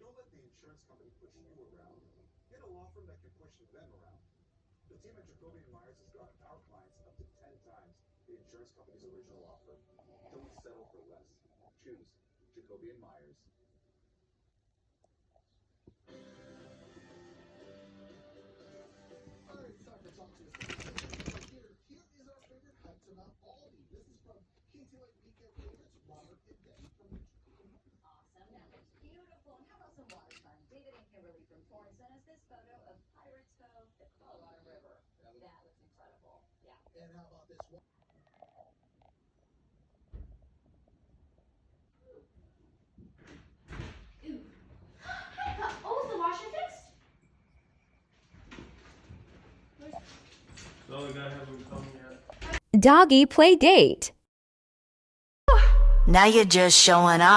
Don't let the insurance company push you around. Get a law firm that can push them around. The team at Jacoby and Myers has gotten our clients up to 10 times the insurance company's original offer. Don't settle for less. Choose Jacoby and Myers. All right, it's time for Talk to Us. Here is our favorite hypes about Aldi. This is from Katie Lake Weekend favorites, Robert and Debbie from Richmond. Awesome. That looks beautiful. And how about some waterfront? David and Kimberly from Torrance sent us this photo of Pirates Cove, the Colorado River. That looks incredible. Yeah. And how about this one? Oh, is the washer fixed? So the guy hasn't come yet. Doggy play date. Now you're just showing up.